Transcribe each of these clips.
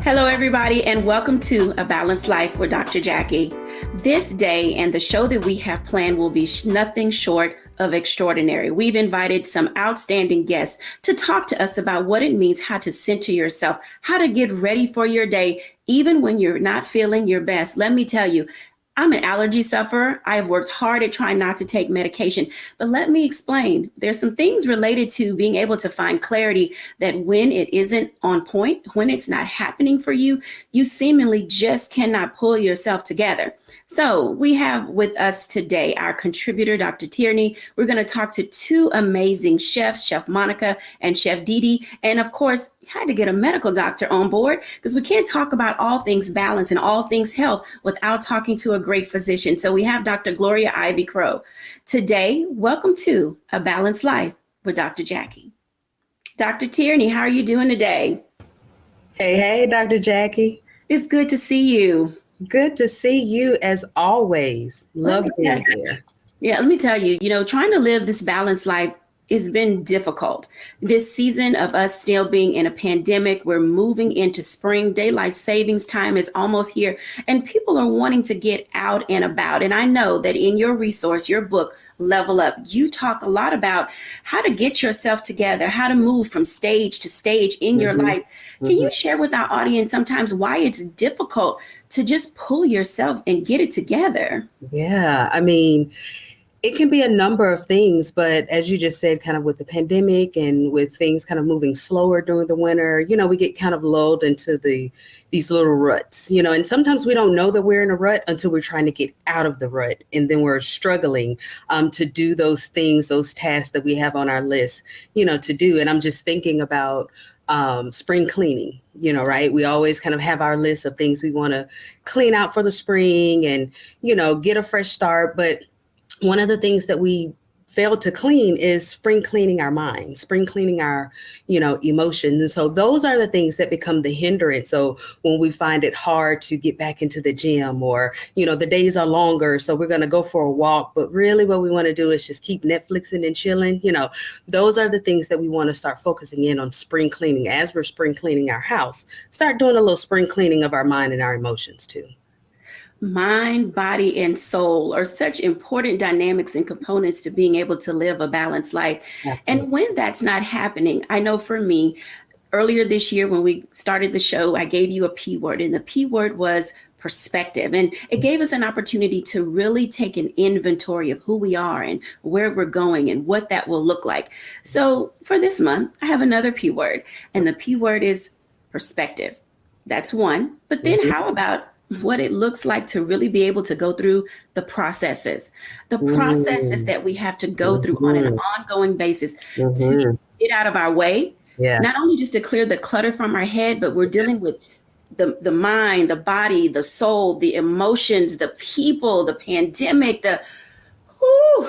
Hello, everybody, and welcome to A Balanced Life with Dr. Jacquie. This day and the show that we have planned will be nothing short of extraordinary. We've invited some outstanding guests to talk to us about what it means, how to center yourself, how to get ready for your day, even when you're not feeling your best. Let me tell you, I'm an allergy sufferer. I have worked hard at trying not to take medication, but let me explain. There's some things related to being able to find clarity that when it isn't on point, when it's not happening for you, you seemingly just cannot pull yourself together. So we have with us today our contributor, Dr. Tierney. We're going to talk to two amazing chefs, Chef Monica and Chef Didi. And of course, had to get a medical doctor on board because we can't talk about all things balance and all things health without talking to a great physician. So we have Dr. Gloria Ivy Crow. Today, welcome to A Balanced Life with Dr. Jacquie. Dr. Tierney, how are you doing today? Hey, Dr. Jacquie. It's good to see you. Good to see you as always. Love being here. Yeah, let me tell you, trying to live this balanced life has been difficult. This season of us still being in a pandemic, we're moving into spring. Daylight savings time is almost here, and people are wanting to get out and about. And I know that in your resource, your book, Level Up, you talk a lot about how to get yourself together, how to move from stage to stage in your life. Can you share with our audience sometimes why it's difficult to just pull yourself and get it together? Yeah, I mean, it can be a number of things, but as you just said, kind of with the pandemic and with things kind of moving slower during the winter, we get kind of lulled into these little ruts, and sometimes we don't know that we're in a rut until we're trying to get out of the rut. And then we're struggling to do those things, those tasks that we have on our list, to do. And I'm just thinking about spring cleaning, right? We always kind of have our list of things we want to clean out for the spring and, get a fresh start. But one of the things that we fail to clean is spring cleaning our minds, spring cleaning our, emotions. And so those are the things that become the hindrance. So when we find it hard to get back into the gym or, the days are longer, so we're going to go for a walk, but really what we want to do is just keep Netflixing and chilling. Those are the things that we want to start focusing in on spring cleaning. As we're spring cleaning our house, start doing a little spring cleaning of our mind and our emotions too. Mind, body, and soul are such important dynamics and components to being able to live a balanced life. Absolutely. And when that's not happening, I know for me, earlier this year when we started the show, I gave you a P word, and the P word was perspective. And it gave us an opportunity to really take an inventory of who we are and where we're going and what that will look like. So for this month, I have another P word, and the P word is perspective. That's one. But then how about what it looks like to really be able to go through the processes that we have to go through on an ongoing basis to get out of our way. Yeah. Not only just to clear the clutter from our head, but we're dealing with the mind, the body, the soul, the emotions, the people, the pandemic,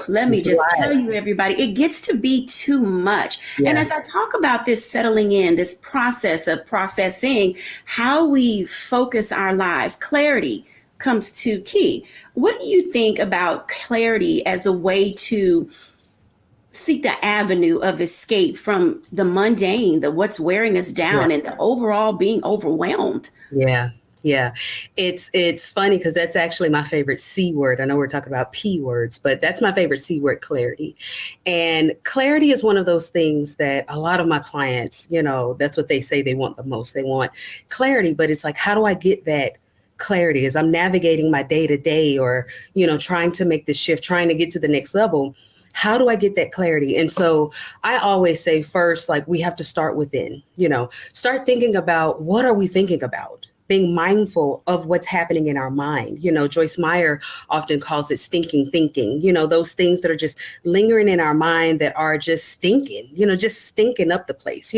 let me just tell you, everybody, it gets to be too much. Yeah. And as I talk about this settling in, this process of processing how we focus our lives, clarity comes to key. What do you think about clarity as a way to seek the avenue of escape from the mundane, the what's wearing us down, and the overall being overwhelmed? Yeah. It's funny because that's actually my favorite C word. I know we're talking about P words, but that's my favorite C word, clarity. And clarity is one of those things that a lot of my clients, that's what they say they want the most. They want clarity, but it's like, how do I get that clarity as I'm navigating my day to day or, trying to make the shift, trying to get to the next level? How do I get that clarity? And so I always say first, like we have to start within, start thinking about what are we thinking about? Being mindful of what's happening in our mind. Joyce Meyer often calls it stinking thinking, those things that are just lingering in our mind that are just stinking, just stinking up the place.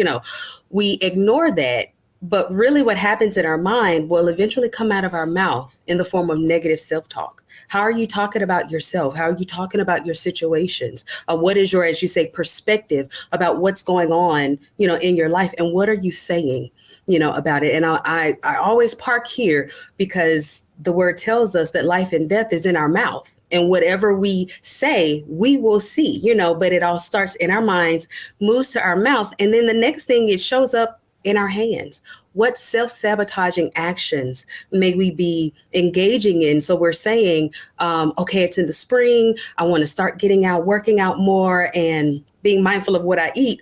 We ignore that. But really what happens in our mind will eventually come out of our mouth in the form of negative self-talk. How are you talking about yourself? How are you talking about your situations? What is your, as you say, perspective about what's going on, in your life? And what are you saying, about it? And I always park here because the word tells us that life and death is in our mouth. And whatever we say, we will see, but it all starts in our minds, moves to our mouths. And then the next thing, it shows up in our hands. what self-sabotaging actions may we be engaging in? So we're saying, okay, it's in the spring. I want to start getting out, working out more, and being mindful of what I eat.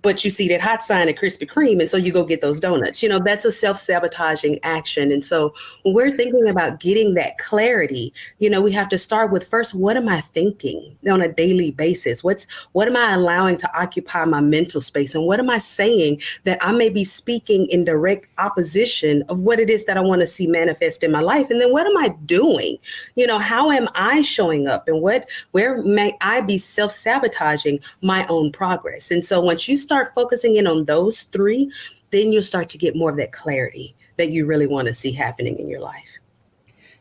But you see that hot sign at Krispy Kreme, and so you go get those donuts. That's a self-sabotaging action. And so when we're thinking about getting that clarity, we have to start with first, what am I thinking on a daily basis? What am I allowing to occupy my mental space? And what am I saying that I may be speaking in direct opposition of what it is that I want to see manifest in my life? And then what am I doing? How am I showing up, and where may I be self-sabotaging my own progress? And so once you start focusing in on those three, then you'll start to get more of that clarity that you really want to see happening in your life.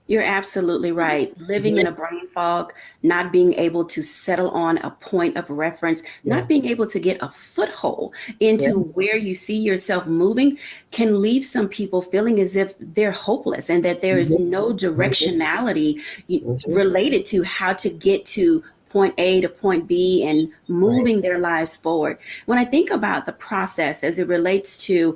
You're absolutely right. Living in a brain fog, not being able to settle on a point of reference, not being able to get a foothold into where you see yourself moving can leave some people feeling as if they're hopeless and that there is no directionality related to how to get to point A to point B and moving their lives forward. When I think about the process as it relates to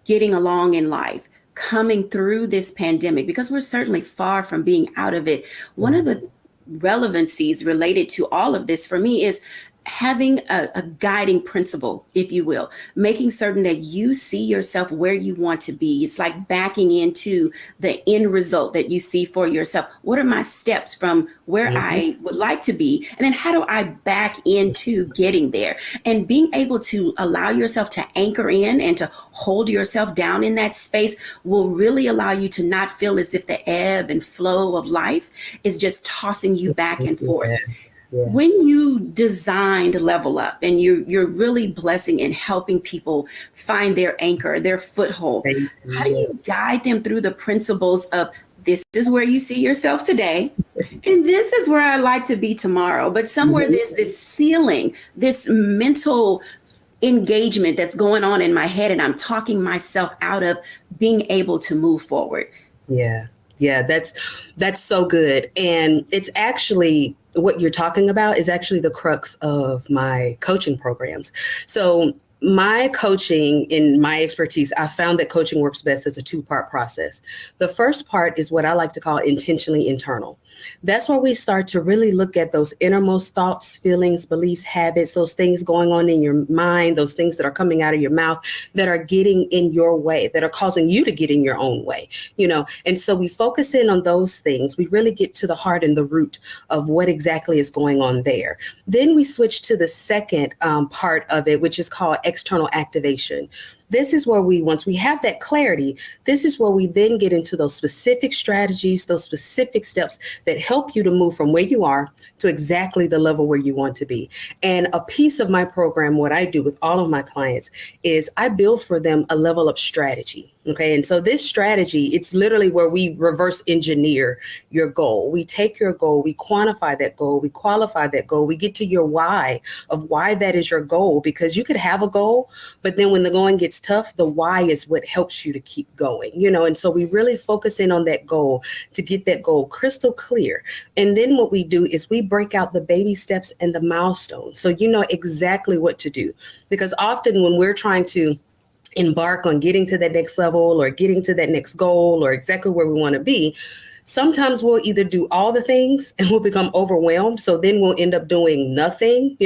getting along in life, coming through this pandemic, because we're certainly far from being out of it, one of the relevancies related to all of this for me is having a guiding principle, if you will, making certain that you see yourself where you want to be. It's like backing into the end result that you see for yourself. What are my steps from where I would like to be? And then how do I back into getting there? And being able to allow yourself to anchor in and to hold yourself down in that space will really allow you to not feel as if the ebb and flow of life is just tossing you back and forth. When you designed Level Up and you're really blessing and helping people find their anchor, their foothold, how do you guide them through the principles of this is where you see yourself today, and this is where I'd like to be tomorrow? But somewhere there's this ceiling, this mental engagement that's going on in my head, and I'm talking myself out of being able to move forward. Yeah, that's so good. And it's actually what you're talking about is actually the crux of my coaching programs. So my coaching, in my expertise, I found that coaching works best as a two-part process. The first part is what I like to call intentionally internal. That's where we start to really look at those innermost thoughts, feelings, beliefs, habits, those things going on in your mind, those things that are coming out of your mouth that are getting in your way, that are causing you to get in your own way, And so we focus in on those things. We really get to the heart and the root of what exactly is going on there. Then we switch to the second part of it, which is called external activation. This is where once we have that clarity, this is where we then get into those specific strategies, those specific steps that help you to move from where you are to exactly the level where you want to be. And a piece of my program, what I do with all of my clients, is I build for them a level up strategy. Okay. And so this strategy, it's literally where we reverse engineer your goal. We take your goal, we quantify that goal, we qualify that goal, we get to your why of why that is your goal, because you could have a goal, but then when the going gets tough, the why is what helps you to keep going, and so we really focus in on that goal to get that goal crystal clear. And then what we do is we break out the baby steps and the milestones. So you know exactly what to do, because often when we're trying to embark on getting to that next level or getting to that next goal or exactly where we want to be, sometimes we'll either do all the things and we'll become overwhelmed. So then we'll end up doing nothing,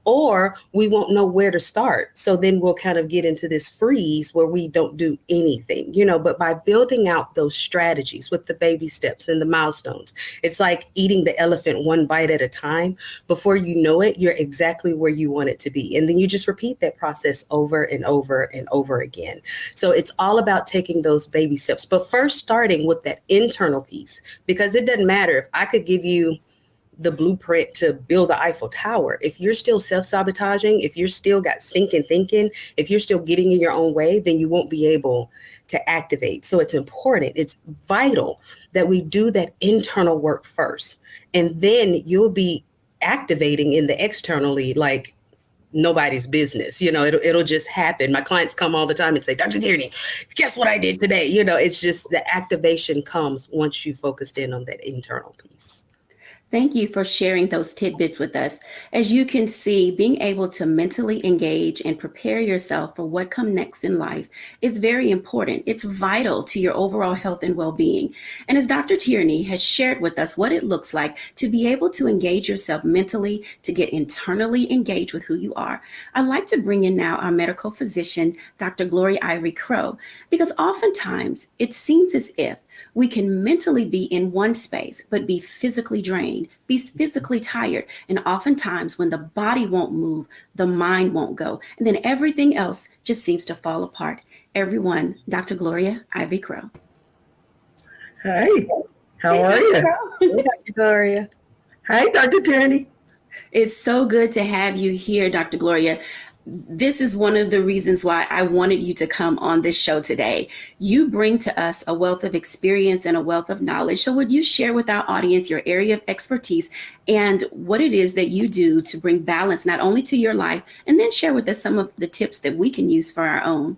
or we won't know where to start. So then we'll kind of get into this freeze where we don't do anything, but by building out those strategies with the baby steps and the milestones, it's like eating the elephant one bite at a time. Before you know it, you're exactly where you want it to be. And then you just repeat that process over and over and over again. So it's all about taking those baby steps, but first starting with that internal piece, because it doesn't matter if I could give you the blueprint to build the Eiffel Tower. If you're still self-sabotaging, if you're still got stinking thinking, if you're still getting in your own way, then you won't be able to activate. So it's important, it's vital that we do that internal work first. And then you'll be activating in the externally like nobody's business. It'll just happen. My clients come all the time and say, Dr. Tierney, guess what I did today? It's just the activation comes once you focused in on that internal piece. Thank you for sharing those tidbits with us. As you can see, being able to mentally engage and prepare yourself for what comes next in life is very important. It's vital to your overall health and well-being. And as Dr. Tierney has shared with us what it looks like to be able to engage yourself mentally, to get internally engaged with who you are, I'd like to bring in now our medical physician, Dr. Gloria Ivy Crow, because oftentimes it seems as if we can mentally be in one space, but be physically drained, be physically tired. And oftentimes, when the body won't move, the mind won't go. And then everything else just seems to fall apart. Everyone, Dr. Gloria Ivy Crow. Hi, how are you? Hey, Dr. Gloria. Hi, Dr. Tierney. It's so good to have you here, Dr. Gloria. This is one of the reasons why I wanted you to come on this show today. You bring to us a wealth of experience and a wealth of knowledge. So would you share with our audience your area of expertise and what it is that you do to bring balance not only to your life, and then share with us some of the tips that we can use for our own?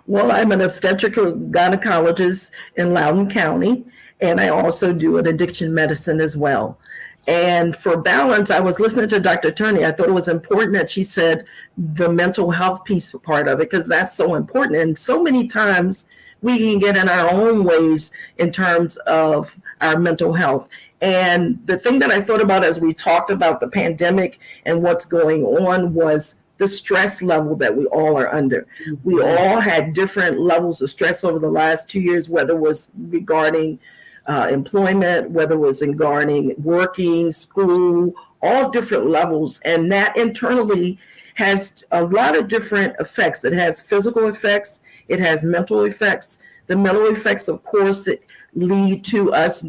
Well, I'm an obstetric gynecologist in Loudoun County, and I also do an addiction medicine as well. And for balance, I was listening to Dr. Tierney. I thought it was important that she said the mental health piece part of it, because that's so important. And so many times we can get in our own ways in terms of our mental health. And the thing that I thought about as we talked about the pandemic and what's going on was the stress level that we all are under. We all had different levels of stress over the last 2 years, whether it was regarding employment, whether it was regarding working, school, all different levels. And that internally has a lot of different effects. It has physical effects, it has mental effects. The mental effects, of course, lead to us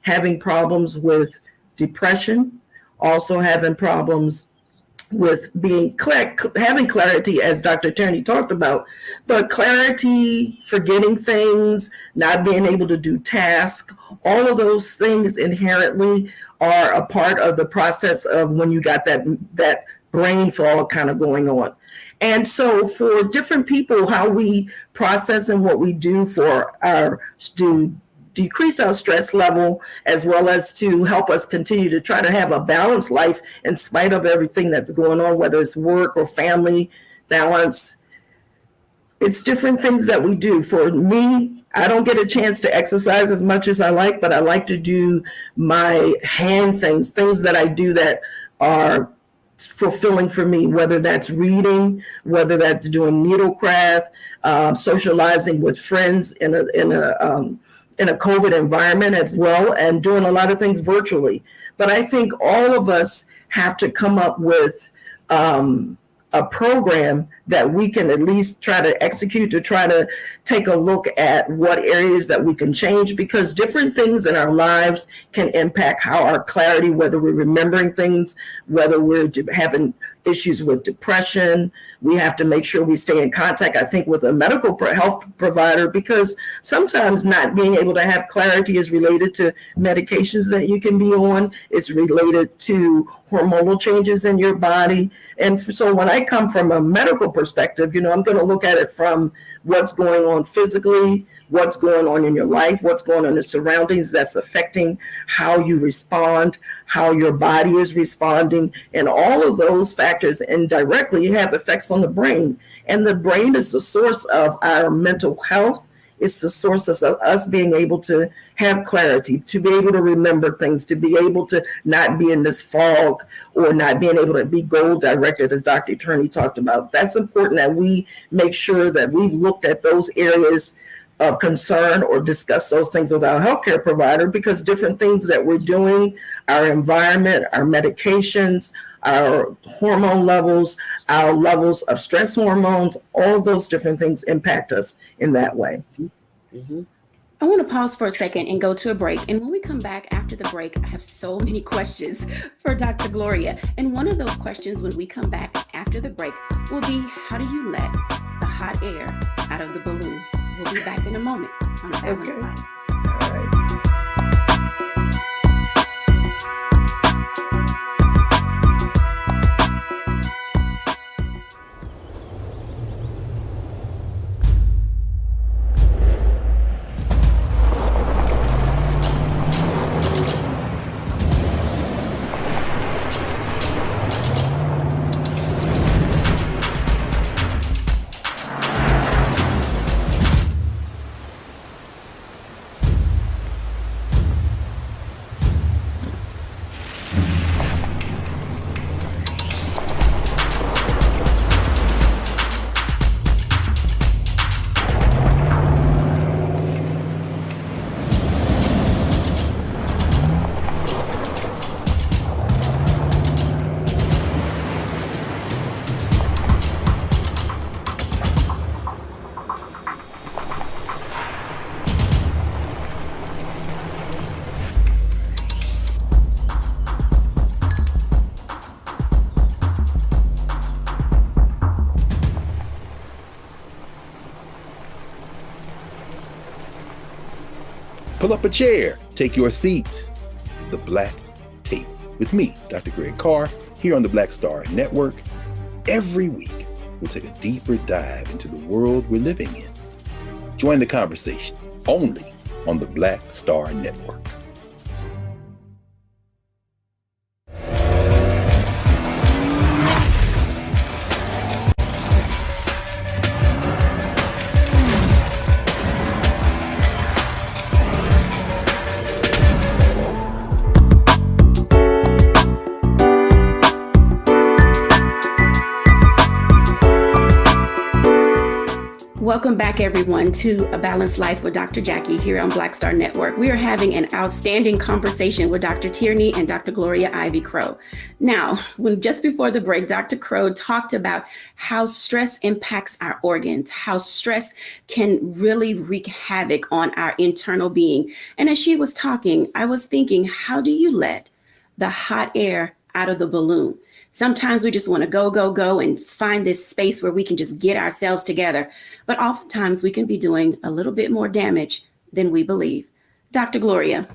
having problems with depression, also having problems with having clarity, as Dr. Tierney talked about, but clarity, forgetting things, not being able to do tasks, all of those things inherently are a part of the process of when you got that brain fog kind of going on. And so for different people, how we process and what we do for to decrease our stress level, as well as to help us continue to try to have a balanced life in spite of everything that's going on, whether it's work or family balance. It's different things that we do. For me, I don't get a chance to exercise as much as I like, but I like to do my hand things that I do that are fulfilling for me, whether that's reading, whether that's doing needlecraft, socializing with friends in a COVID environment as well, and doing a lot of things virtually. But I think all of us have to come up with a program that we can at least try to execute, to try to take a look at what areas that we can change, because different things in our lives can impact how our clarity, whether we're remembering things, whether we're having issues with depression. We have to make sure we stay in contact, I think, with a medical health provider, because sometimes not being able to have clarity is related to medications that you can be on. It's related to hormonal changes in your body. And so when I come from a medical perspective, I'm going to look at it from what's going on physically, what's going on in your life, what's going on in the surroundings that's affecting how you respond, how your body is responding, and all of those factors indirectly have effects on the brain. And the brain is the source of our mental health. It's the source of us being able to have clarity, to be able to remember things, to be able to not be in this fog, or not being able to be goal directed, as Dr. Tierney talked about. That's important that we make sure that we've looked at those areas of concern or discuss those things with our healthcare provider, because different things that we're doing, our environment, our medications, our hormone levels, our levels of stress hormones, all of those different things impact us in that way. Mm-hmm. I want to pause for a second and go to a break. And when we come back after the break, I have so many questions for Dr. Gloria. And one of those questions when we come back after the break will be, how do you let the hot air out of the balloon? We'll be back in a moment on A Balanced Life. All right. Pull up a chair, take your seat at the Black Tape with me, Dr. Greg Carr, here on the Black Star Network. Every week, we'll take a deeper dive into the world we're living in. Join the conversation only on the Black Star Network. Welcome back, everyone, to A Balanced Life with Dr. Jackie here on Black Star Network. We are having an outstanding conversation with Dr. Tierney and Dr. Gloria Ivy Crow. Now, just before the break, Dr. Crow talked about how stress impacts our organs, how stress can really wreak havoc on our internal being. And as she was talking, I was thinking, how do you let the hot air out of the balloon? Sometimes we just want to go, and find this space where we can just get ourselves together. But oftentimes we can be doing a little bit more damage than we believe. Dr. Gloria,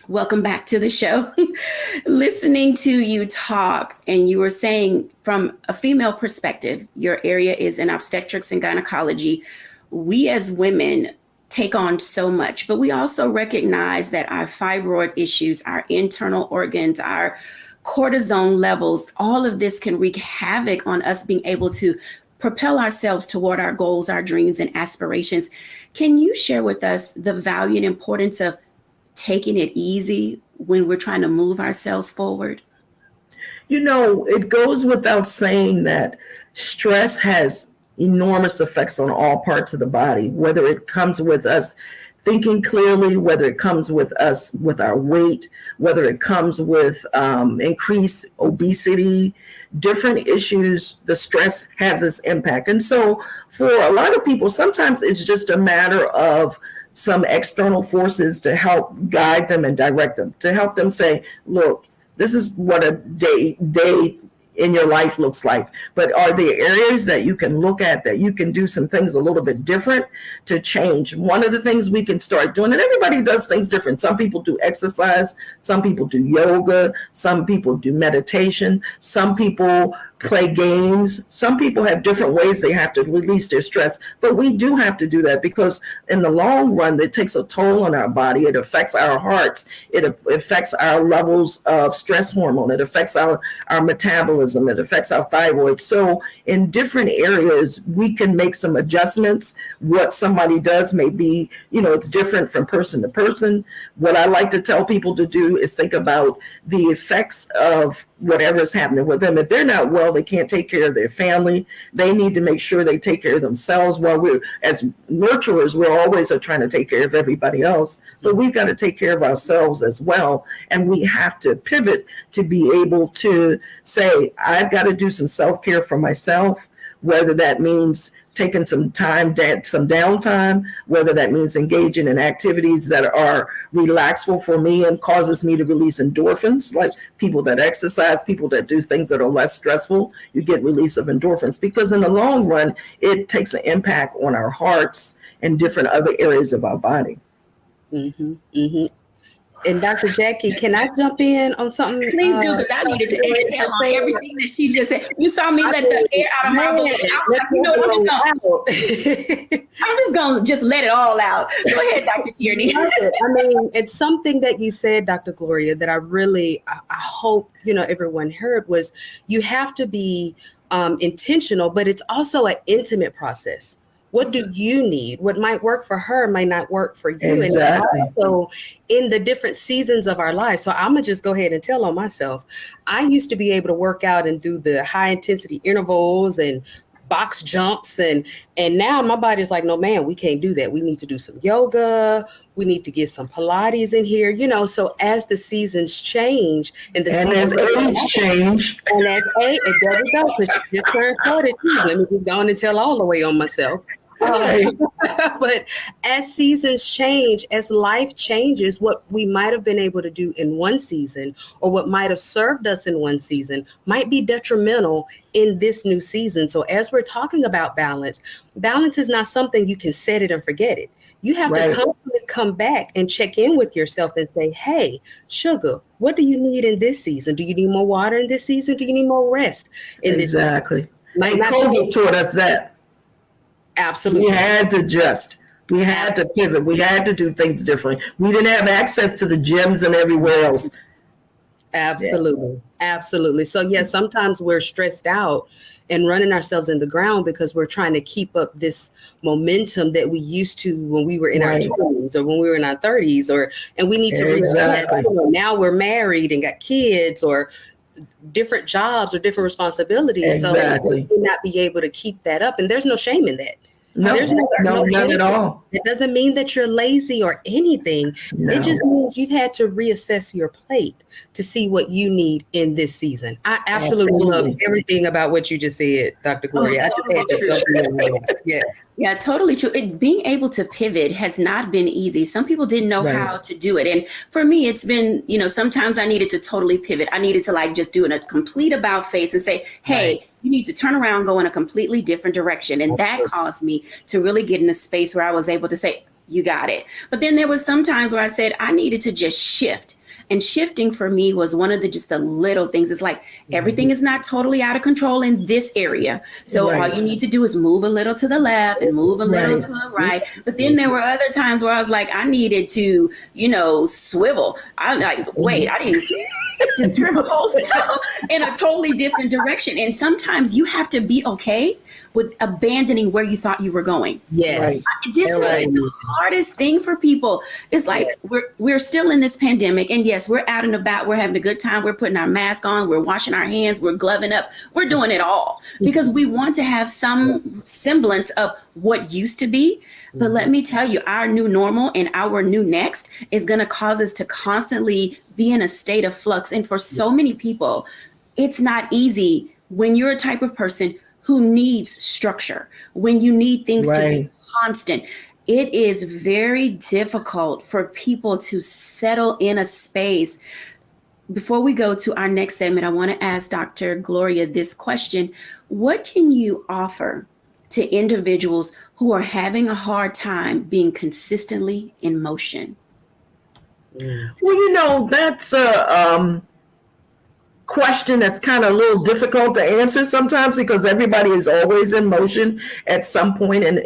welcome back to the show. Listening to you talk, and you were saying from a female perspective, your area is in obstetrics and gynecology. We as women take on so much, but we also recognize that our fibroid issues, our internal organs, our cortisone levels, all of this can wreak havoc on us being able to propel ourselves toward our goals, our dreams, and aspirations. Can you share with us the value and importance of taking it easy when we're trying to move ourselves forward? You know, it goes without saying that stress has enormous effects on all parts of the body, whether it comes with us thinking clearly, whether it comes with us with our weight, whether it comes with increased obesity, different issues, the stress has its impact. And so for a lot of people, sometimes it's just a matter of some external forces to help guide them and direct them, to help them say, look, this is what a day in your life looks like. But are there areas that you can look at that you can do some things a little bit different to change? One of the things we can start doing, and everybody does things different. Some people do exercise, some people do yoga, some people do meditation, some people play games. Some people have different ways they have to release their stress, but we do have to do that because in the long run, it takes a toll on our body. It affects our hearts. It affects our levels of stress hormone. It affects our metabolism. It affects our thyroid. So in different areas, we can make some adjustments. What somebody does may be, it's different from person to person. What I like to tell people to do is think about the effects of whatever is happening with them. If they're not well, they can't take care of their family. They need to make sure they take care of themselves. While we're, as nurturers, we're always trying to take care of everybody else, but we've got to take care of ourselves as well. And we have to pivot to be able to say, I've got to do some self-care for myself, whether that means taking some time, some downtime, whether that means engaging in activities that are relaxful for me and causes me to release endorphins, like people that exercise, people that do things that are less stressful, you get release of endorphins, because in the long run, it takes an impact on our hearts and different other areas of our body. Mm-hmm, mm-hmm. And Dr. Jackie, can I jump in on something? Please do, because I needed to exhale on everything that she just said. You saw me let the air out of my balloon. I'm just going to let it all out. Go ahead, Dr. Tierney. It's something that you said, Dr. Gloria, that I hope, everyone heard was you have to be intentional, but it's also an intimate process. What do you need? What might work for her might not work for you. Exactly. And also in the different seasons of our life. So I'm going to just go ahead and tell on myself. I used to be able to work out and do the high intensity intervals and box jumps. And now my body's like, no, man, we can't do that. We need to do some yoga. We need to get some Pilates in here, so as the seasons change and as age change. And as age, there we go. Because she just turned 42. Let me just go on and tell all the way on myself. But as seasons change, as life changes, what we might have been able to do in one season or what might have served us in one season might be detrimental in this new season. So as we're talking about balance is not something you can set it and forget it. You have to constantly come back and check in with yourself and say, hey, sugar, what do you need in this season? Do you need more water in this season? Do you need more rest in this season? Exactly. Might not COVID taught us that. Absolutely. We had to adjust. We had to pivot. We had to do things differently. We didn't have access to the gyms and everywhere else. Absolutely. Absolutely. So yes, sometimes we're stressed out and running ourselves in the ground because we're trying to keep up this momentum that we used to when we were in our 20s or when we were in our 30s, and we need to reset. Now we're married and got kids or different jobs or different responsibilities. Exactly. So we may not be able to keep that up. And there's no shame in that. No, none at all. It doesn't mean that you're lazy or anything. No. It just means you've had to reassess your plate to see what you need in this season. I absolutely love everything about what you just said, Dr. Gloria. Totally I just had to jump in. Yeah, totally true. Being able to pivot has not been easy. Some people didn't know how to do it. And for me, it's been, sometimes I needed to totally pivot. I needed to just do a complete about face and say, hey, you need to turn around, go in a completely different direction. And that caused me to really get in a space where I was able to say, you got it. But then there was some times where I said I needed to just shift. And shifting for me was one of the little things. It's like everything is not totally out of control in this area. So all you need to do is move a little to the left and move a little to the right. But then there were other times where I was like, I needed to, swivel. I'm like, wait, I didn't just turn the whole self in a totally different direction. And sometimes you have to be okay with abandoning where you thought you were going. Yes. This is the hardest thing for people. It's like we're still in this pandemic, and yes, we're out and about, we're having a good time, we're putting our mask on, we're washing our hands, we're gloving up, we're doing it all because we want to have some semblance of what used to be. But let me tell you, our new normal and our new next is going to cause us to constantly be in a state of flux. And for so many people, it's not easy when you're a type of person who needs structure, when you need things to be constant. It is very difficult for people to settle in a space. Before we go to our next segment, I want to ask Dr. Gloria this question. What can you offer to individuals who are having a hard time being consistently in motion? Well, that's a question that's kind of a little difficult to answer sometimes because everybody is always in motion at some point. And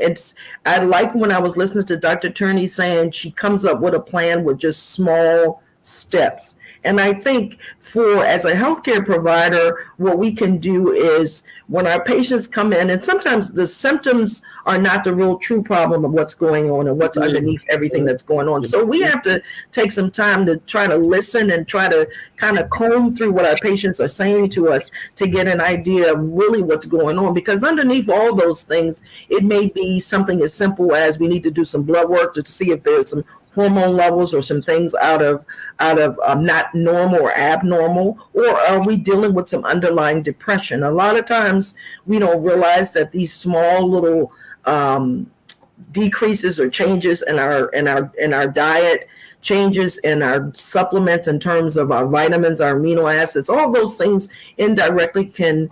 I like when I was listening to Dr. Turney saying she comes up with a plan with just small steps. And I think as a healthcare provider, what we can do is when our patients come in, and sometimes the symptoms are not the real true problem of what's going on and what's underneath everything that's going on. So we have to take some time to try to listen and try to kind of comb through what our patients are saying to us to get an idea of really what's going on. Because underneath all those things, it may be something as simple as we need to do some blood work to see if there's some hormone levels or some things out of not normal or abnormal, or are we dealing with some underlying depression? A lot of times we don't realize that these small little decreases or changes in our diet, changes in our supplements in terms of our vitamins, our amino acids, all those things indirectly can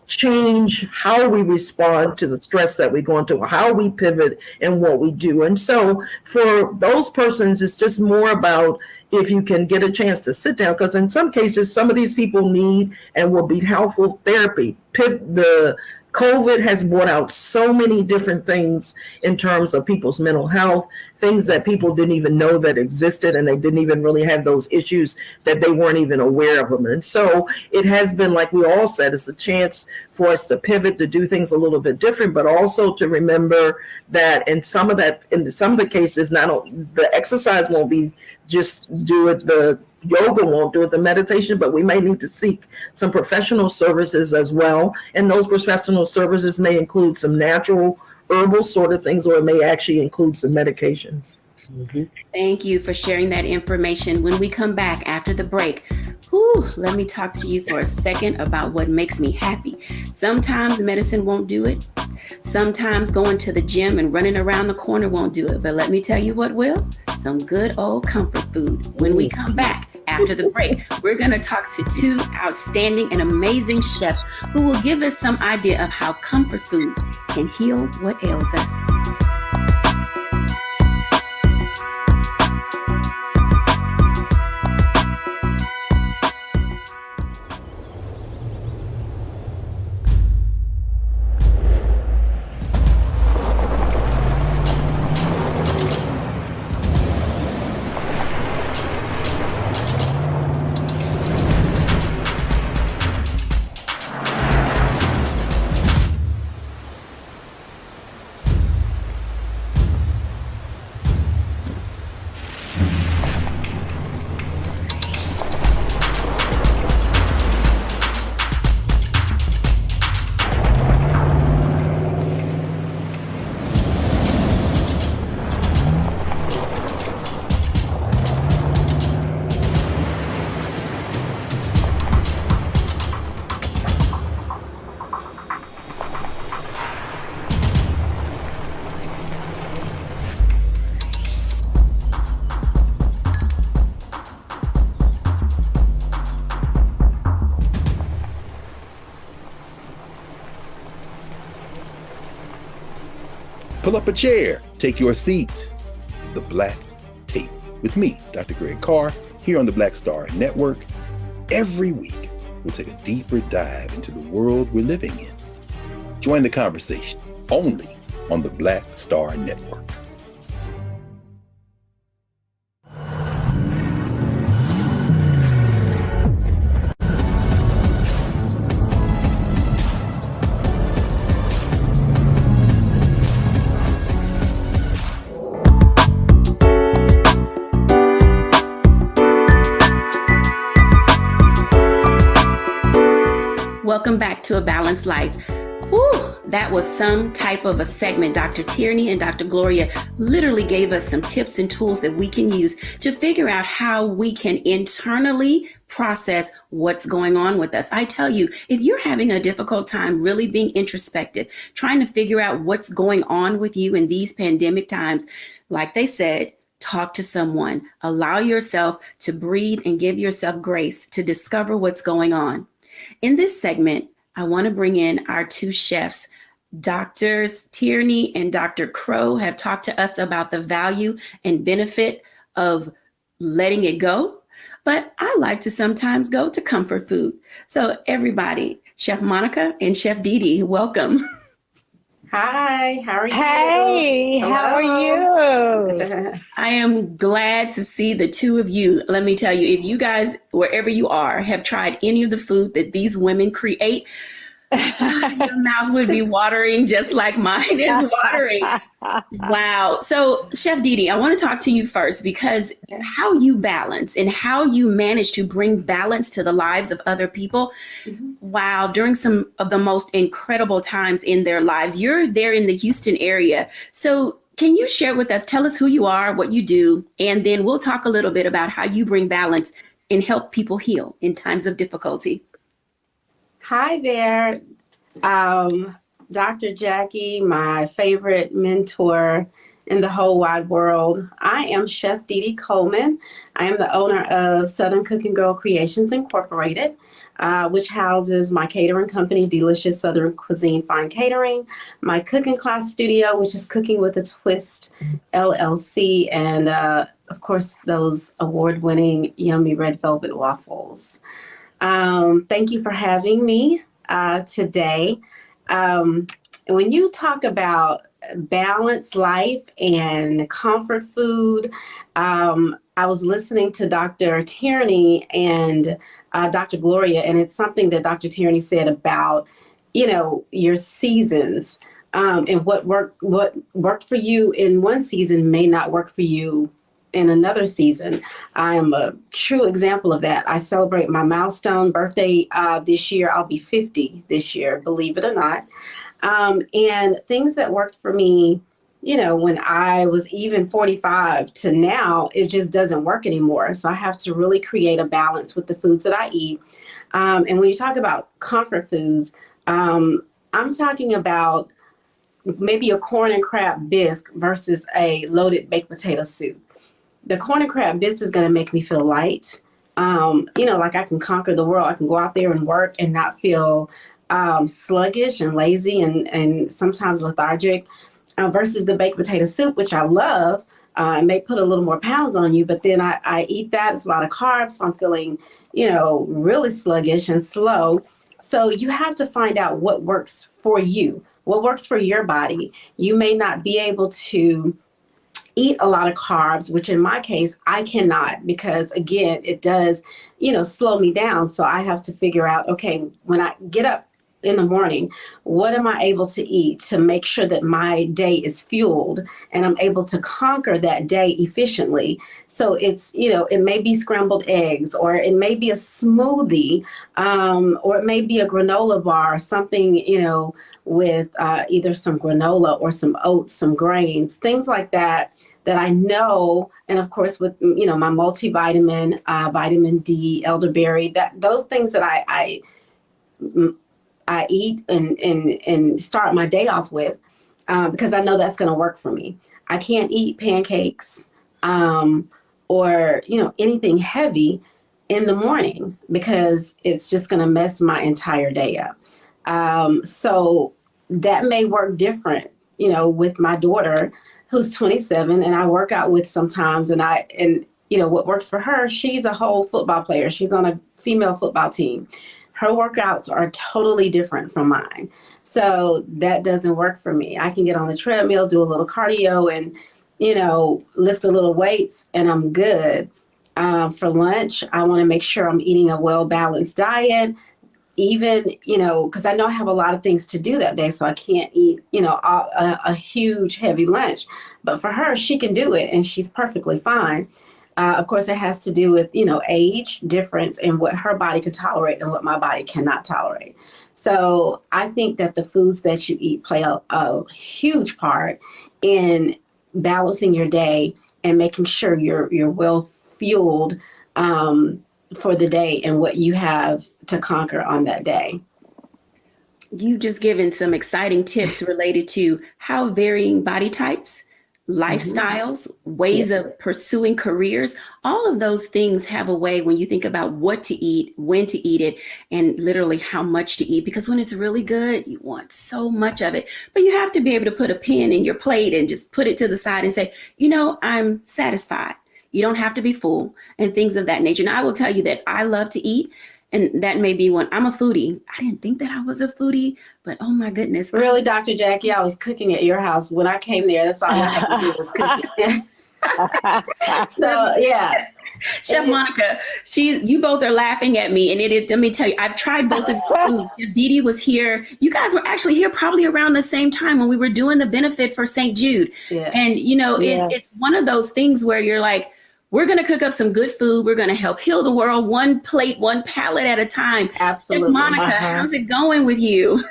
change how we respond to the stress that we're going through, how we pivot and what we do. And so for those persons, it's just more about if you can get a chance to sit down, because in some cases, some of these people need and will be helpful therapy. The COVID has brought out so many different things in terms of people's mental health, things that people didn't even know that existed, and they didn't even really have those issues that they weren't even aware of them. And so it has been, like we all said, it's a chance for us to pivot, to do things a little bit different, but also to remember that in some of the cases, the exercise won't be just do it, the yoga won't do it, the meditation, but we may need to seek some professional services as well. And those professional services may include some natural herbal sort of things, or it may actually include some medications. Thank you for sharing that information. When we come back after the break, let me talk to you for a second about what makes me happy. Sometimes medicine won't do it. Sometimes going to the gym and running around the corner won't do it. But let me tell you what will. Some good old comfort food. When we come back after the break, we're going to talk to two outstanding and amazing chefs who will give us some idea of how comfort food can heal what ails us. Pull up a chair, take your seat. The Black Tape with me, Dr. Greg Carr, here on the Black Star Network. Every week, we'll take a deeper dive into the world we're living in. Join the conversation only on the Black Star Network. Welcome back to A Balanced Life. Whew, that was some type of a segment. Dr. Tierney and Dr. Gloria literally gave us some tips and tools that we can use to figure out how we can internally process what's going on with us. I tell you, if you're having a difficult time really being introspective, trying to figure out what's going on with you in these pandemic times, like they said, talk to someone. Allow yourself to breathe and give yourself grace to discover what's going on. In this segment, I want to bring in our two chefs. Doctors Tierney and Dr. Crow have talked to us about the value and benefit of letting it go, but I like to sometimes go to comfort food. So everybody, Chef Monica and Chef Dee Dee, welcome. Hi, how are you? Hey, Hello. how are you? I am glad to see the two of you. Let me tell you, if you guys, wherever you are, have tried any of the food that these women create, your mouth would be watering just like mine is watering. Wow. So, Chef Dee Dee, I want to talk to you first because how you balance and how you manage to bring balance to the lives of other people. Mm-hmm. Wow. During some of the most incredible times in their lives, you're there in the Houston area. So can you share with us, tell us who you are, what you do, and then we'll talk a little bit about how you bring balance and help people heal in times of difficulty. Hi there, Dr. Jackie, my favorite mentor in the whole wide world. I am Chef Dee Dee Coleman. I am the owner of Southern Cook and Girl Creations Incorporated, which houses my catering company, Delicious Southern Cuisine Fine Catering, my cooking class studio, which is Cooking with a Twist, LLC, and of course, those award-winning yummy red velvet waffles. Thank you for having me today. When you talk about balanced life and comfort food, I was listening to Dr. Tierney and Dr. Gloria, and it's something that Dr. Tierney said about, your seasons, and what worked for you in one season may not work for you in another season. I am a true example of that. I celebrate my milestone birthday this year. I'll be 50 this year, believe it or not. And things that worked for me, when I was even 45 to now, it just doesn't work anymore. So I have to really create a balance with the foods that I eat. And when you talk about comfort foods, I'm talking about maybe a corn and crab bisque versus a loaded baked potato soup. The corn and crab bisque is going to make me feel light. Like I can conquer the world. I can go out there and work and not feel sluggish and lazy and sometimes lethargic, versus the baked potato soup, which I love. It may put a little more pounds on you, but then I eat that. It's a lot of carbs. So I'm feeling, really sluggish and slow. So you have to find out what works for you, what works for your body. You may not be able to eat a lot of carbs, which in my case, I cannot, because again, it does, slow me down. So I have to figure out, okay, when I get up in the morning, what am I able to eat to make sure that my day is fueled and I'm able to conquer that day efficiently? So it's, it may be scrambled eggs, or it may be a smoothie, or it may be a granola bar, something, with either some granola or some oats, some grains, things like that I know. And of course, with, my multivitamin, vitamin D, elderberry, those things that I eat and start my day off with, because I know that's going to work for me. I can't eat pancakes or anything heavy in the morning because it's just going to mess my entire day up. So that may work different with my daughter who's 27, and I work out with sometimes, and what works for her, she's a whole football player. She's on a female football team. Her workouts are totally different from mine. So that doesn't work for me. I can get on the treadmill, do a little cardio, and, lift a little weights, and I'm good. For lunch, I want to make sure I'm eating a well-balanced diet, even, because I know I have a lot of things to do that day, so I can't eat, a huge, heavy lunch. But for her, she can do it, and she's perfectly fine. Of course, it has to do with, age difference and what her body can tolerate and what my body cannot tolerate. So I think that the foods that you eat play a huge part in balancing your day and making sure you're well fueled for the day and what you have to conquer on that day. You just given some exciting tips related to how varying body types, lifestyles, ways of pursuing careers, all of those things have a way when you think about what to eat, when to eat it, and literally how much to eat. Because when it's really good, you want so much of it. But you have to be able to put a pin in your plate and just put it to the side and say, I'm satisfied. You don't have to be full and things of that nature. Now, I will tell you that I love to eat. And that may be when I'm a foodie. I didn't think that I was a foodie, but oh my goodness. Really, Dr. Jacquie, I was cooking at your house. When I came there, that's all I had to do was cooking. So, yeah. Chef Monica, you both are laughing at me. And let me tell you, I've tried both of you. Chef Dee Dee was here. You guys were actually here probably around the same time when we were doing the benefit for St. Jude. Yeah. And, it's one of those things where you're like, we're going to cook up some good food. We're going to help heal the world one plate, one palate at a time. Absolutely. Chef Monica, how's it going with you?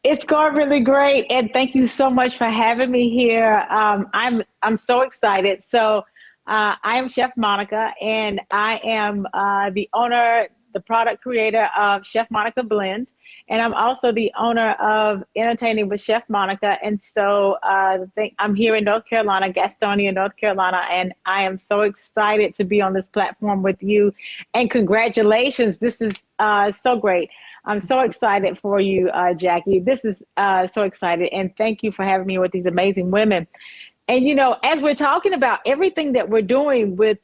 It's going really great. And thank you so much for having me here. I'm so excited. So I am Chef Monica, and I am the owner, the product creator of Chef Monica Blends. And I'm also the owner of Entertaining with Chef Monica. And so I'm here in North Carolina, Gastonia, North Carolina, and I am so excited to be on this platform with you. And congratulations. This is so great. I'm so excited for you, Jacquie. This is so excited. And thank you for having me with these amazing women. And, as we're talking about everything that we're doing with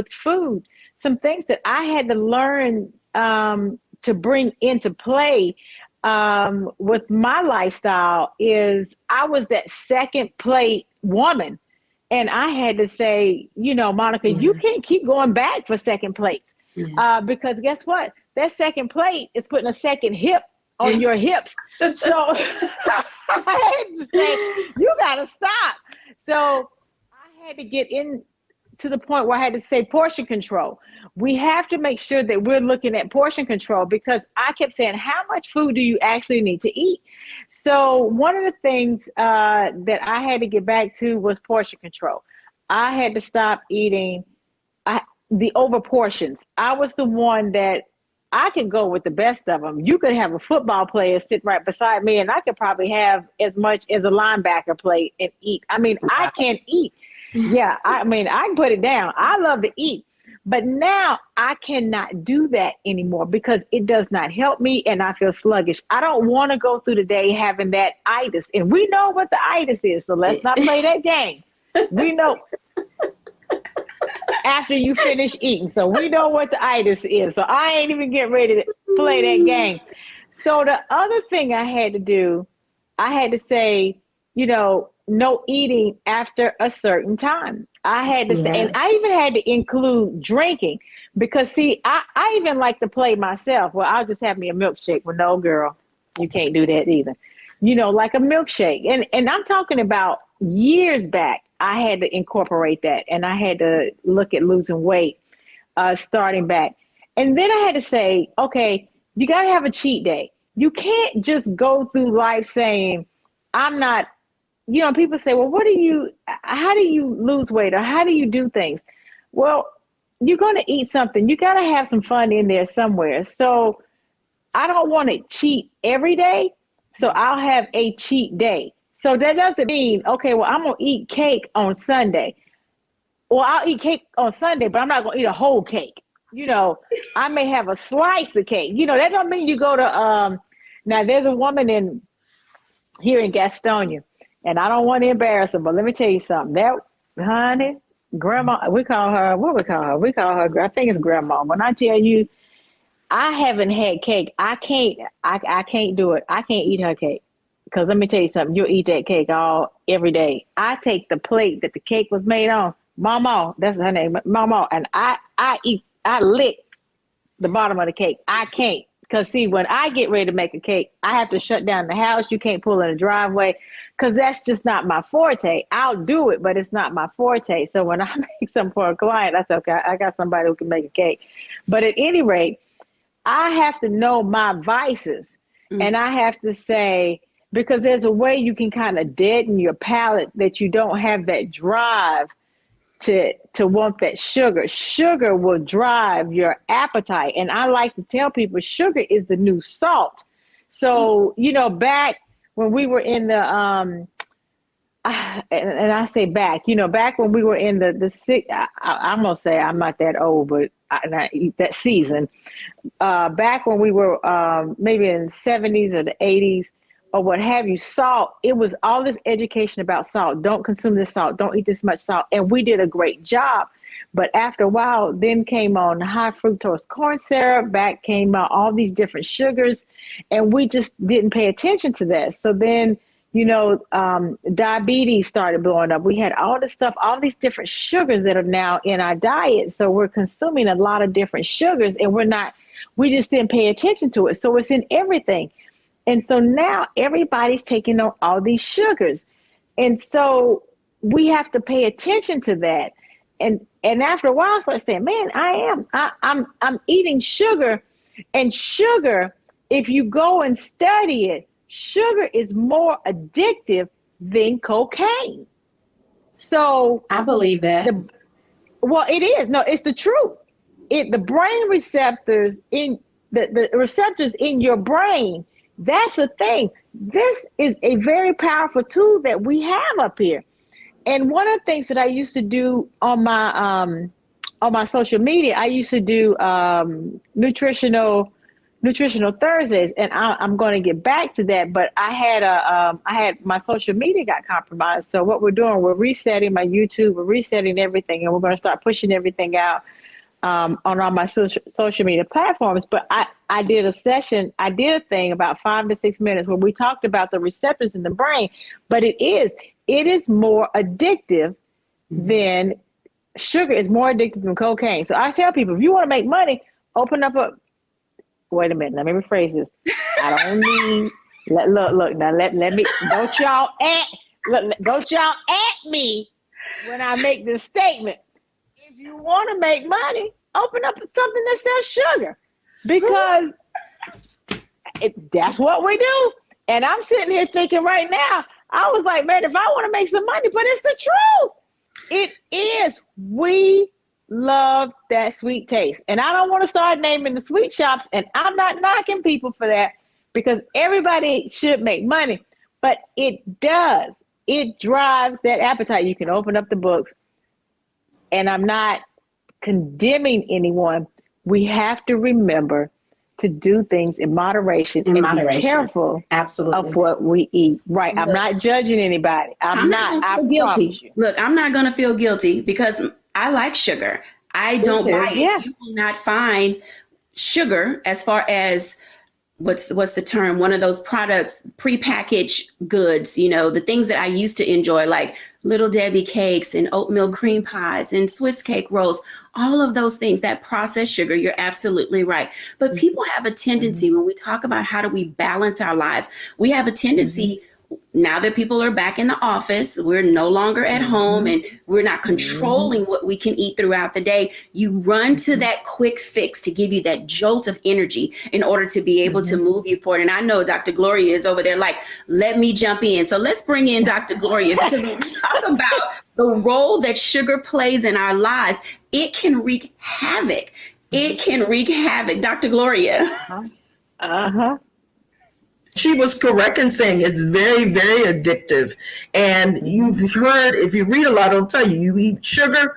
food, some things that I had to learn to bring into play with my lifestyle is I was that second plate woman. And I had to say, Monica, you can't keep going back for second plates because guess what? That second plate is putting a second hip on your hips. So I had to say, you got to stop. So I had to get in to the point where I had to say portion control. We have to make sure that we're looking at portion control because I kept saying, how much food do you actually need to eat? So one of the things that I had to get back to was portion control. I had to stop eating the over portions. I was the one that I could go with the best of them. You could have a football player sit right beside me and I could probably have as much as a linebacker plate and eat. I mean, I can't eat. Yeah, I can put it down. I love to eat. But now I cannot do that anymore because it does not help me and I feel sluggish. I don't want to go through the day having that itis. And we know what the itis is, so let's not play that game. We know after you finish eating. So we know what the itis is. So I ain't even getting ready to play that game. So the other thing I had to do, I had to say, no eating after a certain time. I had to say, and I even had to include drinking because see, I even like to play myself. Well, I'll just have me a milkshake. Well, no, girl, you can't do that either. Like a milkshake. And I'm talking about years back, I had to incorporate that and I had to look at losing weight, starting back. And then I had to say, okay, you got to have a cheat day. You can't just go through life saying, I'm not, people say, well, how do you lose weight or how do you do things? Well, you're going to eat something. You got to have some fun in there somewhere. So I don't want to cheat every day. So I'll have a cheat day. So that doesn't mean, okay, well, I'm going to eat cake on Sunday. Well, I'll eat cake on Sunday, but I'm not going to eat a whole cake. I may have a slice of cake. That don't mean you go to, now there's a woman in here in Gastonia. And I don't want to embarrass her, but let me tell you something. That honey, grandma, we call her, what we call her? We call her, I think it's grandma. When I tell you, I haven't had cake. I can't do it. I can't eat her cake. Because let me tell you something, you'll eat that cake every day. I take the plate that the cake was made on, Mama, that's her name, Mama, and I lick the bottom of the cake. I can't. Because see, when I get ready to make a cake, I have to shut down the house. You can't pull in the driveway because that's just not my forte. I'll do it, but it's not my forte. So when I make something for a client, I say, okay, I got somebody who can make a cake. But at any rate, I have to know my vices. And I have to say, because there's a way you can kind of deaden your palate that you don't have that drive to want that sugar. Sugar will drive your appetite. And I like to tell people sugar is the new salt. So, back when we were in the, and I say back, back when we were in I'm going to say I'm not that old, but that season, back when we were maybe in the 70s or the 80s, or what have you, salt, it was all this education about salt. Don't consume this salt. Don't eat this much salt. And we did a great job. But after a while, then came on high fructose corn syrup, back came out all these different sugars, and we just didn't pay attention to that. So then, diabetes started blowing up. We had all this stuff, all these different sugars that are now in our diet. So we're consuming a lot of different sugars, and we just didn't pay attention to it. So it's in everything. And so now everybody's taking on all these sugars. And so we have to pay attention to that. And after a while, I started saying, man, I'm eating sugar. And sugar, if you go and study it, sugar is more addictive than cocaine. So I believe that. Well, it is. No, it's the truth. The brain receptors the receptors in your brain, that's the thing. This is a very powerful tool that we have up here. And one of the things that I used to do on my social media, I used to do nutritional Thursdays, and I'm going to get back to that. But I had my social media got compromised. So what we're doing, we're resetting my YouTube, we're resetting everything, and we're going to start pushing everything out on all my social media platforms. But I did a thing about 5 to 6 minutes where we talked about the receptors in the brain. But it is more addictive than sugar is more addictive than cocaine. So I tell people, if you want to make money, open up wait a minute, let me rephrase this. I don't need look now let me don't y'all at me when I make this statement. If you want to make money, open up something that sells sugar, because that's what we do. And I'm sitting here thinking right now, I was like, man, if I want to make some money, but it's the truth. It is. We love that sweet taste. And I don't want to start naming the sweet shops, and I'm not knocking people for that, because everybody should make money, but it does. It drives that appetite. You can open up the books, and I'm not condemning anyone. We have to remember to do things in moderation and be careful of what we eat. Right. I'm not judging anybody. I'm not I guilty. Look, I'm not going to feel guilty because I like sugar. I don't buy it. Yeah. You will not find sugar, as far as what's the term? One of those products, prepackaged goods, the things that I used to enjoy, like Little Debbie cakes and oatmeal cream pies and Swiss cake rolls, all of those things, that processed sugar, you're absolutely right. But people have a tendency, when we talk about how do we balance our lives, we have a tendency, now that people are back in the office, we're no longer at home and we're not controlling what we can eat throughout the day. You run to that quick fix to give you that jolt of energy in order to be able to move you forward. And I know Dr. Gloria is over there like, let me jump in. So let's bring in Dr. Gloria, because when we talk about the role that sugar plays in our lives, it can wreak havoc. It can wreak havoc. Dr. Gloria. She was correct in saying it's very, very addictive. And you've heard, if you read a lot, it'll tell you, you eat sugar,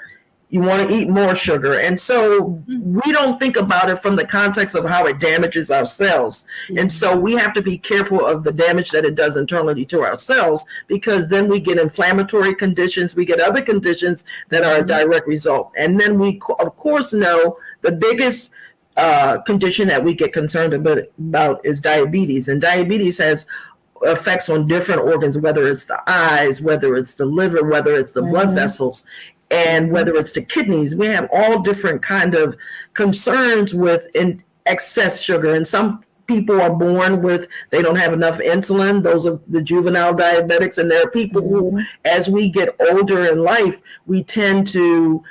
you want to eat more sugar. And so we don't think about it from the context of how it damages our cells. And so we have to be careful of the damage that it does internally to our cells, because then we get inflammatory conditions, we get other conditions that are a direct result. And then we, of course, know the biggest condition that we get concerned about is diabetes. And diabetes has effects on different organs, whether it's the eyes, whether it's the liver, whether it's the blood vessels, and whether it's the kidneys. We have all different kind of concerns with excess sugar. And some people are born with, they don't have enough insulin. Those are the juvenile diabetics. And there are people who, as we get older in life, we tend to,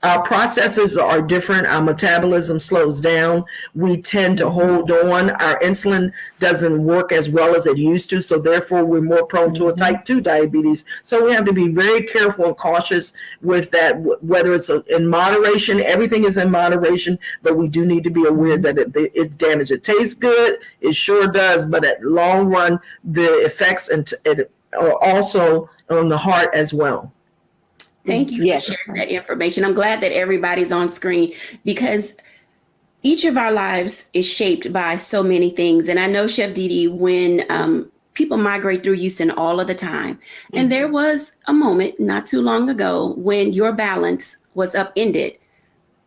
our processes are different. Our metabolism slows down. We tend to hold on. Our insulin doesn't work as well as it used to. So therefore, we're more prone to a type 2 diabetes. So we have to be very careful and cautious with that, whether it's in moderation. Everything is in moderation, but we do need to be aware that it's damage. It tastes good. It sure does. But at long run, the effects are also on the heart as well. Thank you for sharing that information. I'm glad that everybody's on screen, because each of our lives is shaped by so many things. And I know, Chef Didi, when people migrate through Houston all of the time, and there was a moment not too long ago when your balance was upended,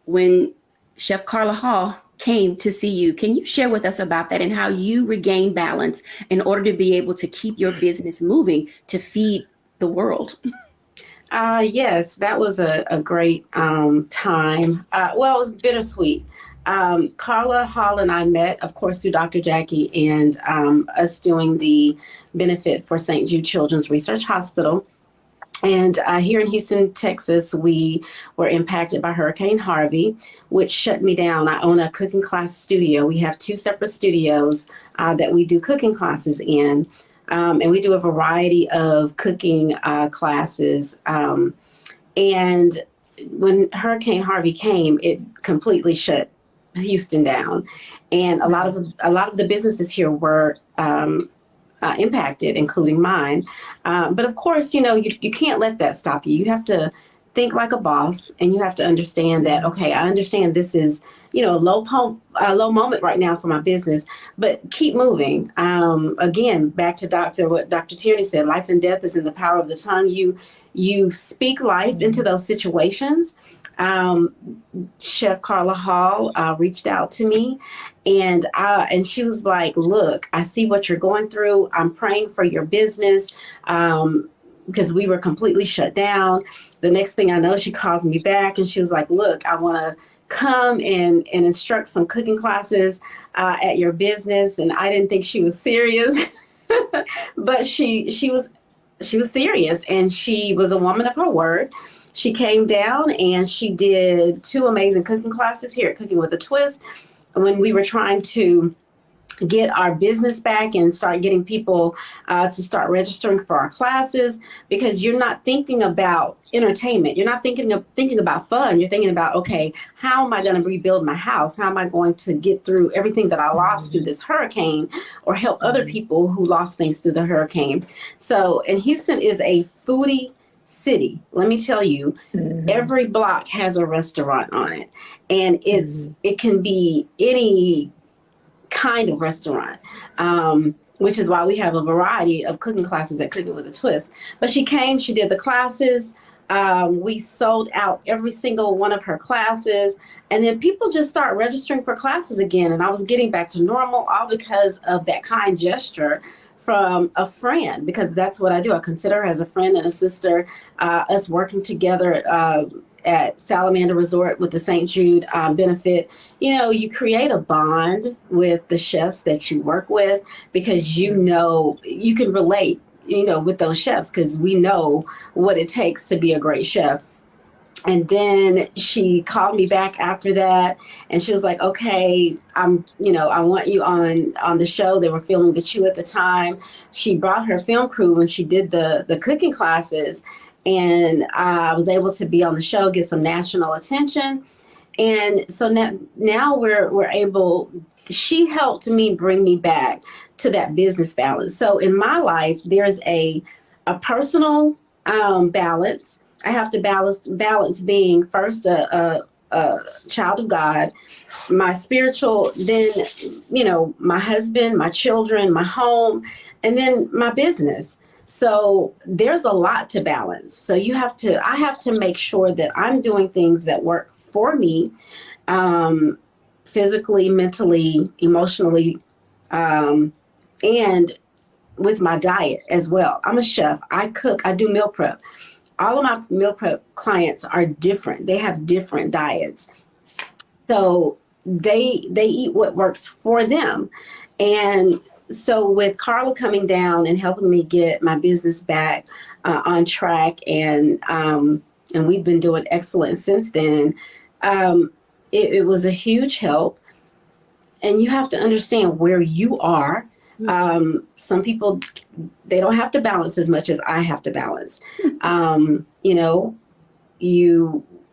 when Chef Carla Hall came to see you. Can you share with us about that and how you regained balance in order to be able to keep your business moving to feed the world? Yes, that was a great time. Well, it was bittersweet. Carla Hall and I met, of course, through Dr. Jackie and us doing the benefit for St. Jude Children's Research Hospital. And here in Houston, Texas, we were impacted by Hurricane Harvey, which shut me down. I own a cooking class studio. We have 2 separate studios that we do cooking classes in. And we do a variety of cooking classes. And when Hurricane Harvey came, it completely shut Houston down. And a lot of the businesses here were impacted, including mine. But of course, you can't let that stop you. You have to think like a boss, and you have to understand that, okay, I understand this is, a low moment right now for my business, but keep moving. Again, back to what Dr. Tierney said, life and death is in the power of the tongue. You speak life into those situations. Chef Carla Hall reached out to me, and she was like, look, I see what you're going through. I'm praying for your business. Because we were completely shut down. The next thing I know, she calls me back and she was like, look, I want to come and instruct some cooking classes at your business. And I didn't think she was serious, but she was serious, and she was a woman of her word. She came down and she did 2 amazing cooking classes here at Cooking with a Twist, when we were trying to get our business back and start getting people to start registering for our classes, because you're not thinking about entertainment. You're not thinking about fun. You're thinking about, okay, how am I going to rebuild my house? How am I going to get through everything that I lost through this hurricane, or help other people who lost things through the hurricane? So, and Houston is a foodie city. Let me tell you, every block has a restaurant on it, and it can be any kind of restaurant, which is why we have a variety of cooking classes at Cooking with a Twist. But she came, she did the classes. We sold out every single one of her classes, and then people just start registering for classes again. And I was getting back to normal, all because of that kind gesture from a friend, because that's what I do. I consider her as a friend and a sister, us working together at Salamander Resort with the St. Jude benefit. You create a bond with the chefs that you work with, because you can relate, with those chefs, because we know what it takes to be a great chef. And then she called me back after that, and she was like, okay, I want you on the show. They were filming The Chew at the time. She brought her film crew when she did the cooking classes, and I was able to be on the show, get some national attention. And so now we're able, she helped me bring me back to that business balance. So in my life, there's a personal balance, I have to balance being first a child of God, my spiritual, then, you know, my husband, my children, my home, and then my business. So there's a lot to balance. So I have to make sure that I'm doing things that work for me, physically, mentally, emotionally, and with my diet as well. I'm a chef. I cook. I do meal prep. All of my meal prep clients are different. They have different diets. So they eat what works for them. And so with Carla coming down and helping me get my business back on track, and we've been doing excellent since then, it was a huge help. And you have to understand where you are. Some people, they don't have to balance as much as I have to balance. You know,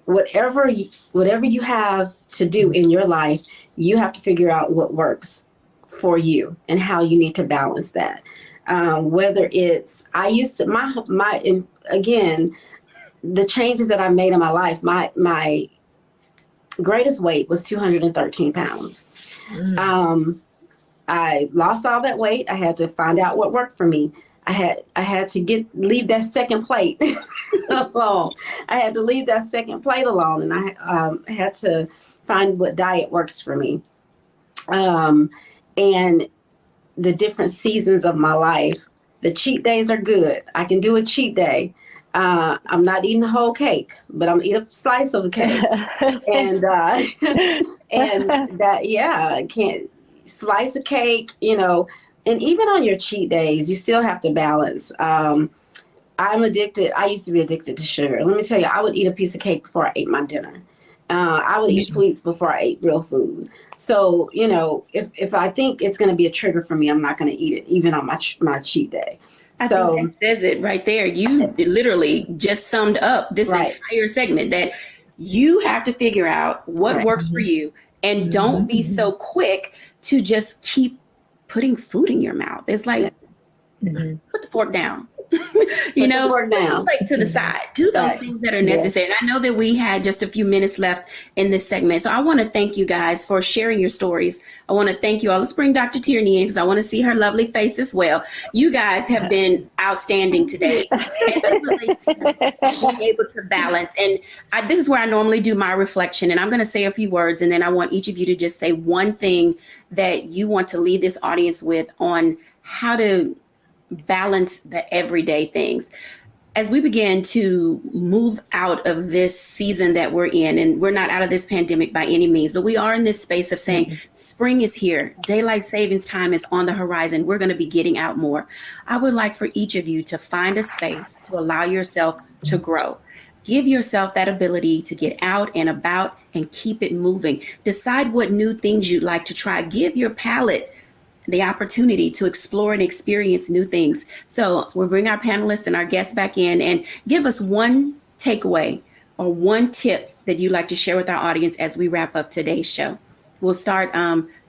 whatever you have to do in your life, you have to figure out what works for you and how you need to balance that. Whether it's, I used to, again, the changes that I made in my life, my greatest weight was 213 pounds. I lost all that weight. I had to find out what worked for me. I had to leave that second plate alone. I had to leave that second plate alone, and I had to find what diet works for me. And the different seasons of my life. The cheat days are good. I can do a cheat day. I'm not eating the whole cake, but I'm eating a slice of the cake. and that, yeah, I can't slice a cake, you know. And even on your cheat days, you still have to balance. I'm addicted. I used to be addicted to sugar. Let me tell you, I would eat a piece of cake before I ate my dinner. I would eat sweets before I ate real food. So, you know, if I think it's going to be a trigger for me, I'm not going to eat it, even on my cheat day. I think that says it right there. You literally just summed up this entire segment, that you have to figure out what works for you, and don't be so quick to just keep putting food in your mouth. It's like, put the fork down. You know, like to the side, do those things that are necessary. And I know that we had just a few minutes left in this segment. So I want to thank you guys for sharing your stories. I want to thank you all. Let's bring Dr. Tierney in, because I want to see her lovely face as well. You guys have been outstanding today. Really being able to balance. And this is where I normally do my reflection. And I'm going to say a few words, and then I want each of you to just say one thing that you want to leave this audience with on how to balance the everyday things. As we begin to move out of this season that we're in, and we're not out of this pandemic by any means, but we are in this space of saying spring is here, daylight savings time is on the horizon, we're going to be getting out more. I would like for each of you to find a space to allow yourself to grow. Give yourself that ability to get out and about and keep it moving. Decide what new things you'd like to try. Give your palate the opportunity to explore and experience new things. So we'll bring our panelists and our guests back in, and give us one takeaway or one tip that you'd like to share with our audience as we wrap up today's show. We'll start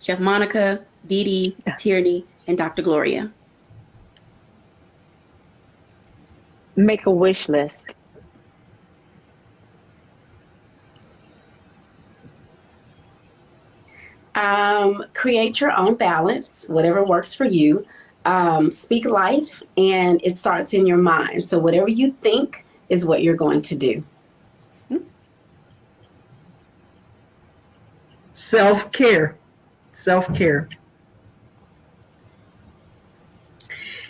Chef Monica, Dee Dee, Tierney, and Dr. Gloria. Make a wish list. Create your own balance, whatever works for you. Speak life, and it starts in your mind. So whatever you think is what you're going to do. Self-care. Self-care.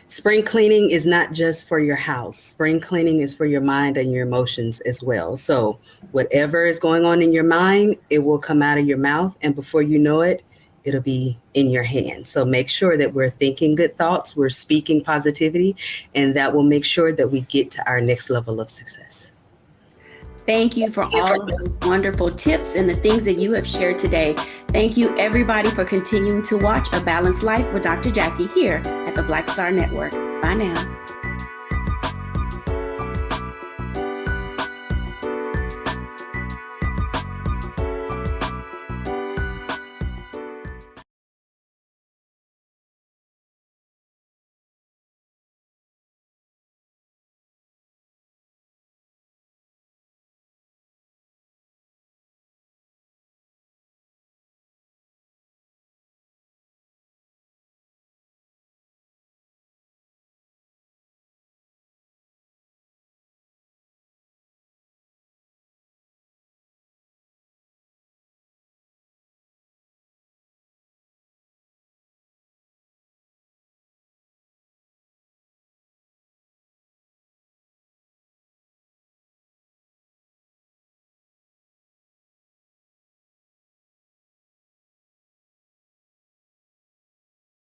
Spring cleaning is not just for your house. Spring cleaning is for your mind and your emotions as well. So whatever is going on in your mind, it will come out of your mouth. And before you know it, it'll be in your hand. So make sure that we're thinking good thoughts, we're speaking positivity, and that will make sure that we get to our next level of success. Thank you for all of those wonderful tips and the things that you have shared today. Thank you, everybody, for continuing to watch A Balanced Life with Dr. Jacquie here at the Black Star Network. Bye now.